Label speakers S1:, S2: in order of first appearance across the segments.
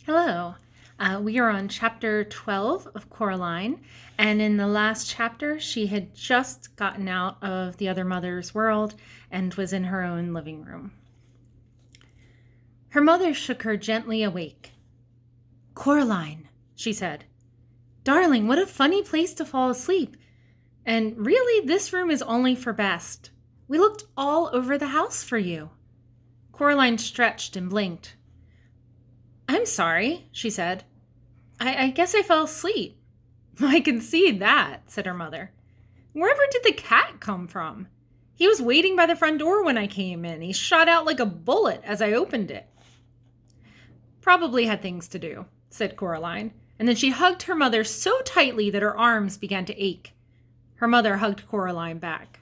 S1: Hello. We are on chapter 12 of Coraline, and in the last chapter, she had just gotten out of the other mother's world and was in her own living room. Her mother shook her gently awake. "Coraline," she said, "darling, what a funny place to fall asleep. And really, this room is only for best. We looked all over the house for you." Coraline stretched and blinked. "I'm sorry," she said. I guess I fell asleep." "I can see that," said her mother. "Wherever did the cat come from? He was waiting by the front door when I came in. He shot out like a bullet as I opened it." "Probably had things to do," said Coraline, and then she hugged her mother so tightly that her arms began to ache. Her mother hugged Coraline back.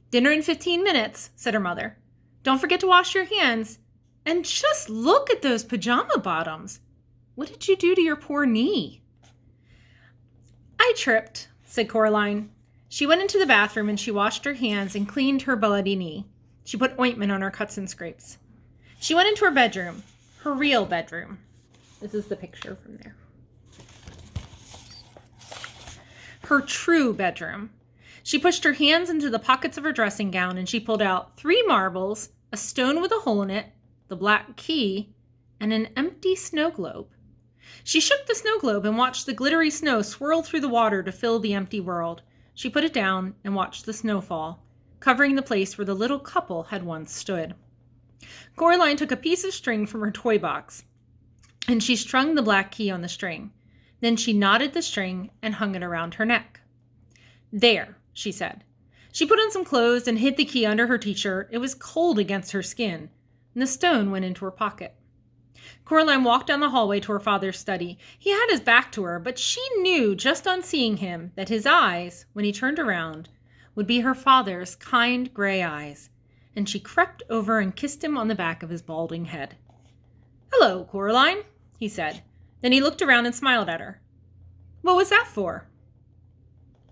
S1: "Dinner in 15 minutes," said her mother. "Don't forget to wash your hands. And just look at those pajama bottoms. What did you do to your poor knee?" "I tripped," said Coraline. She went into the bathroom and she washed her hands and cleaned her bloody knee. She put ointment on her cuts and scrapes. She went into her bedroom, her real bedroom. This is the picture from there. Her true bedroom. She pushed her hands into the pockets of her dressing gown and she pulled out 3 marbles, a stone with a hole in it, the black key, and an empty snow globe. She shook the snow globe and watched the glittery snow swirl through the water to fill the empty world. She put it down and watched the snow fall, covering the place where the little couple had once stood. Coraline took a piece of string from her toy box, and she strung the black key on the string. Then she knotted the string and hung it around her neck. "There," she said. She put on some clothes and hid the key under her t-shirt. It was cold against her skin, and the stone went into her pocket. Coraline walked down the hallway to her father's study. He had his back to her, but she knew just on seeing him that his eyes, when he turned around, would be her father's kind gray eyes, and she crept over and kissed him on the back of his balding head. "Hello, Coraline," he said. Then he looked around and smiled at her. "What was that for?"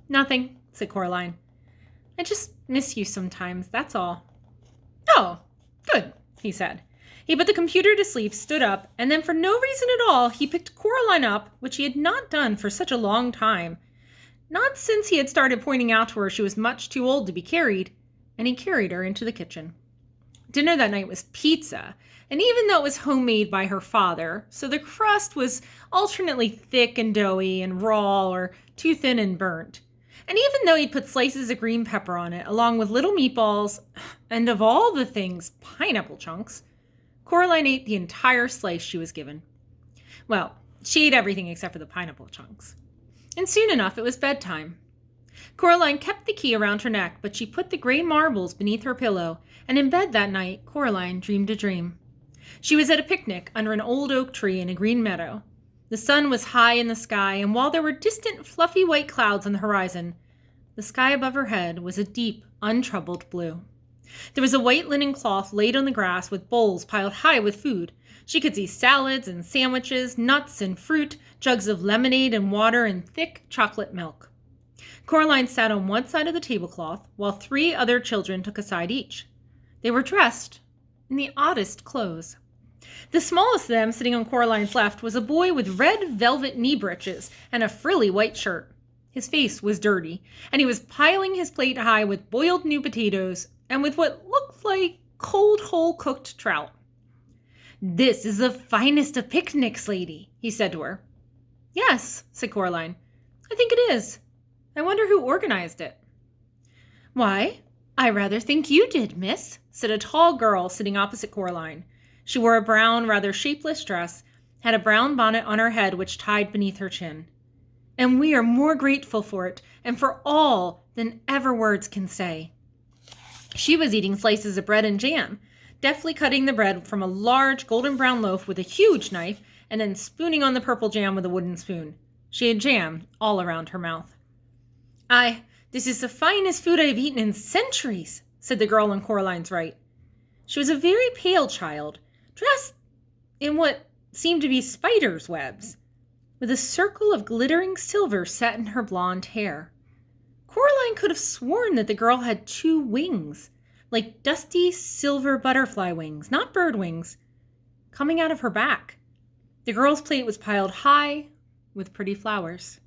S1: "Nothing," said Coraline. "I just miss you sometimes, that's all." "Oh, good," he said. He put the computer to sleep, stood up, and then for no reason at all, he picked Coraline up, which he had not done for such a long time. Not since he had started pointing out to her she was much too old to be carried, and he carried her into the kitchen. Dinner that night was pizza, and even though it was homemade by her father, so the crust was alternately thick and doughy and raw or too thin and burnt. And even though he'd put slices of green pepper on it, along with little meatballs, and of all the things, pineapple chunks, Coraline ate the entire slice she was given. Well, she ate everything except for the pineapple chunks. And soon enough, it was bedtime. Coraline kept the key around her neck, but she put the gray marbles beneath her pillow, and in bed that night, Coraline dreamed a dream. She was at a picnic under an old oak tree in a green meadow. The sun was high in the sky, and while there were distant, fluffy white clouds on the horizon, the sky above her head was a deep, untroubled blue. There was a white linen cloth laid on the grass with bowls piled high with food. She could see salads and sandwiches, nuts and fruit, jugs of lemonade and water, and thick chocolate milk. Coraline sat on one side of the tablecloth, while 3 other children took a side each. They were dressed in the oddest clothes. The smallest of them, sitting on Coraline's left, was a boy with red velvet knee breeches and a frilly white shirt. His face was dirty, and he was piling his plate high with boiled new potatoes and with what looked like cold whole-cooked trout. "This is the finest of picnics, lady," he said to her. "Yes," said Coraline. "I think it is. I wonder who organized it." "Why, I rather think you did, miss," said a tall girl sitting opposite Coraline. She wore a brown, rather shapeless dress, had a brown bonnet on her head which tied beneath her chin. "And we are more grateful for it, and for all, than ever words can say." She was eating slices of bread and jam, deftly cutting the bread from a large golden brown loaf with a huge knife, and then spooning on the purple jam with a wooden spoon. She had jam all around her mouth. This is the finest food I have eaten in centuries," said the girl on Coraline's right. She was a very pale child, dressed in what seemed to be spiders' webs, with a circle of glittering silver set in her blonde hair. Coraline could have sworn that the girl had 2 wings, like dusty silver butterfly wings, not bird wings, coming out of her back. The girl's plate was piled high with pretty flowers.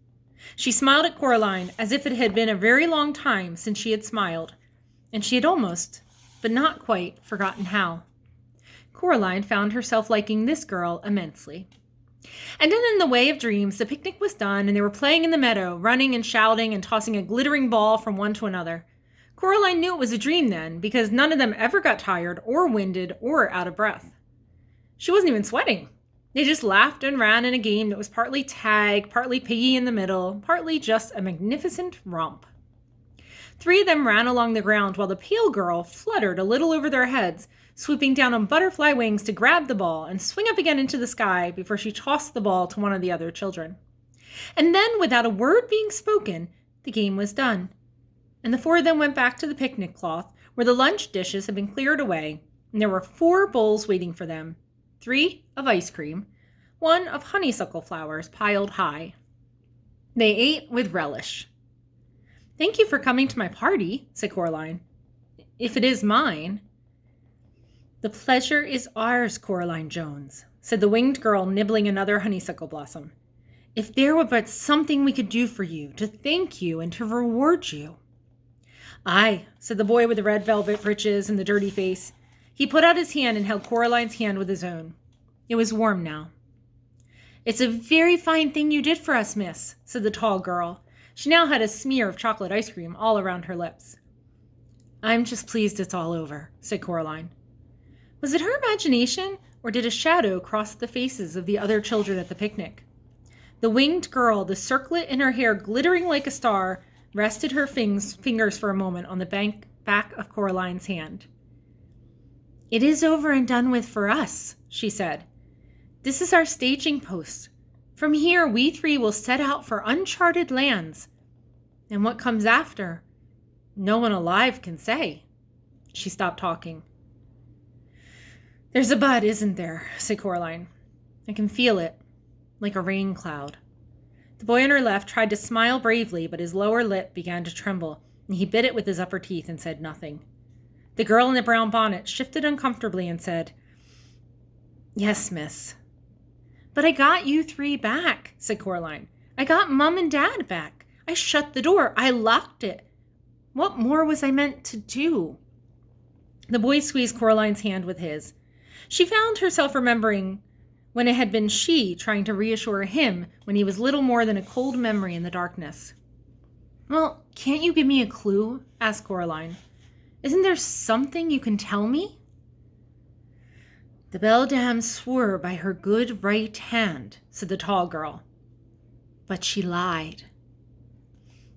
S1: She smiled at Coraline as if it had been a very long time since she had smiled, and she had almost, but not quite, forgotten how. Coraline found herself liking this girl immensely. And then in the way of dreams, the picnic was done, and they were playing in the meadow, running and shouting and tossing a glittering ball from one to another. Coraline knew it was a dream then, because none of them ever got tired or winded or out of breath. She wasn't even sweating. They just laughed and ran in a game that was partly tag, partly piggy in the middle, partly just a magnificent romp. 3 of them ran along the ground while the pale girl fluttered a little over their heads, swooping down on butterfly wings to grab the ball and swing up again into the sky before she tossed the ball to one of the other children. And then, without a word being spoken, the game was done, and the 4 of them went back to the picnic cloth where the lunch dishes had been cleared away, and there were 4 bowls waiting for them, 3 of ice cream, 1 of honeysuckle flowers piled high. They ate with relish. "Thank you for coming to my party," said Coraline. "If it is mine." "The pleasure is ours, Coraline Jones," said the winged girl, nibbling another honeysuckle blossom. "If there were but something we could do for you, to thank you and to reward you." "Aye," said the boy with the red velvet breeches and the dirty face. He put out his hand and held Coraline's hand with his own. It was warm now. "It's a very fine thing you did for us, miss," said the tall girl. She now had a smear of chocolate ice cream all around her lips. "I'm just pleased it's all over," said Coraline. Was it her imagination, or did a shadow cross the faces of the other children at the picnic? The winged girl, the circlet in her hair glittering like a star, rested her fingers for a moment on the back of Coraline's hand. "It is over and done with for us," she said. "This is our staging post. From here, we 3 will set out for uncharted lands. And what comes after, no one alive can say." She stopped talking. "There's a but, isn't there?" said Coraline. "I can feel it, like a rain cloud." The boy on her left tried to smile bravely, but his lower lip began to tremble, and he bit it with his upper teeth and said nothing. The girl in the brown bonnet shifted uncomfortably and said, "Yes, miss." "But I got you 3 back," said Coraline. "I got Mum and Dad back. I shut the door. I locked it. What more was I meant to do?" The boy squeezed Coraline's hand with his. She found herself remembering when it had been she trying to reassure him when he was little more than a cold memory in the darkness. "Well, can't you give me a clue?" asked Coraline. "Isn't there something you can tell me?" "The beldam swore by her good right hand," said the tall girl. "But she lied."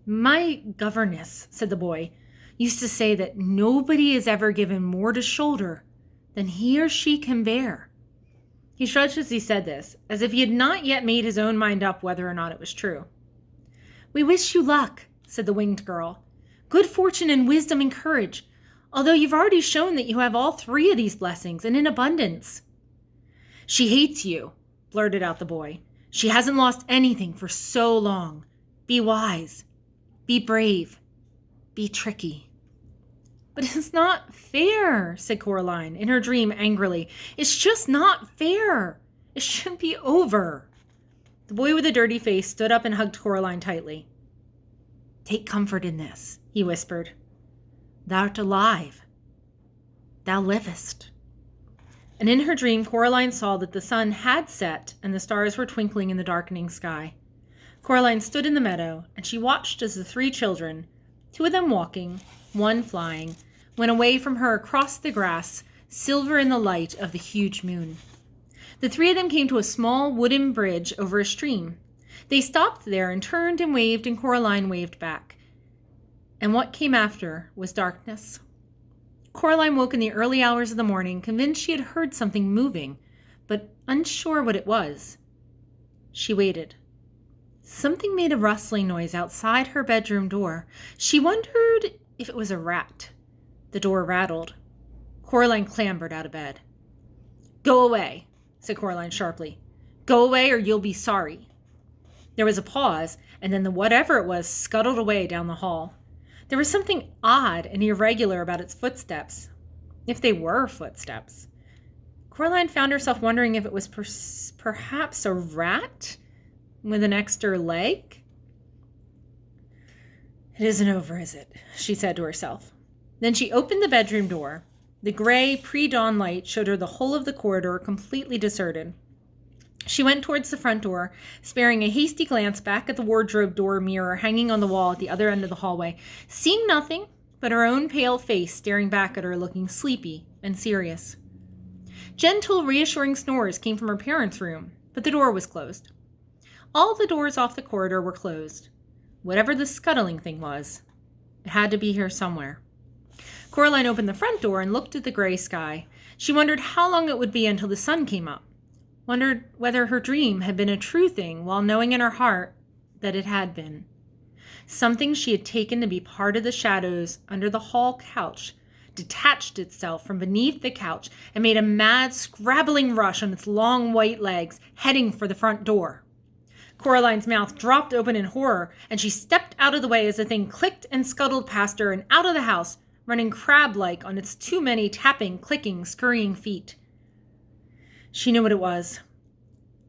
S1: "My governess," said the boy, "used to say that nobody is ever given more to shoulder than he or she can bear." He shrugged as he said this, as if he had not yet made his own mind up whether or not it was true. "We wish you luck," said the winged girl. "Good fortune and wisdom and courage, although you've already shown that you have all 3 of these blessings and in abundance." "She hates you," blurted out the boy. "She hasn't lost anything for so long. Be wise. Be brave. Be tricky." "But it's not fair," said Coraline in her dream angrily. "It's just not fair. It should be over." The boy with the dirty face stood up and hugged Coraline tightly. "Take comfort in this," he whispered. "Thou'rt alive. Thou livest." And in her dream, Coraline saw that the sun had set and the stars were twinkling in the darkening sky. Coraline stood in the meadow, and she watched as the 3 children, 2 of them walking, 1 flying, went away from her across the grass, silver in the light of the huge moon. The 3 of them came to a small wooden bridge over a stream. They stopped there and turned and waved, and Coraline waved back. And what came after was darkness. Coraline woke in the early hours of the morning, convinced she had heard something moving, but unsure what it was. She waited. Something made a rustling noise outside her bedroom door. She wondered if it was a rat. The door rattled. Coraline clambered out of bed. "Go away," said Coraline sharply. "Go away or you'll be sorry." There was a pause, and then the whatever it was scuttled away down the hall. There was something odd and irregular about its footsteps, if they were footsteps. Coraline found herself wondering if it was perhaps a rat with an extra leg. It isn't over, is it? She said to herself. Then she opened the bedroom door. The gray pre-dawn light showed her the whole of the corridor completely deserted. She went towards the front door, sparing a hasty glance back at the wardrobe door mirror hanging on the wall at the other end of the hallway, seeing nothing but her own pale face staring back at her, looking sleepy and serious. Gentle, reassuring snores came from her parents' room, but the door was closed. All the doors off the corridor were closed. Whatever the scuttling thing was, it had to be here somewhere. Coraline opened the front door and looked at the gray sky. She wondered how long it would be until the sun came up. Wondered whether her dream had been a true thing, while knowing in her heart that it had been. Something she had taken to be part of the shadows under the hall couch detached itself from beneath the couch and made a mad, scrabbling rush on its long white legs, heading for the front door. Coraline's mouth dropped open in horror, and she stepped out of the way as the thing clicked and scuttled past her and out of the house, running crab-like on its too many tapping, clicking, scurrying feet. She knew what it was,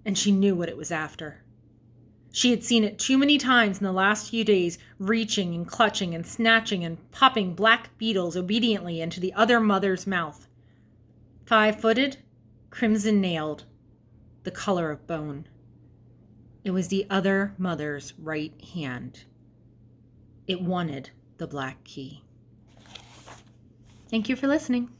S1: and she knew what it was after. She had seen it too many times in the last few days, reaching and clutching and snatching and popping black beetles obediently into the other mother's mouth. 5-footed, crimson-nailed, the color of bone. It was the other mother's right hand. It wanted the black key. Thank you for listening.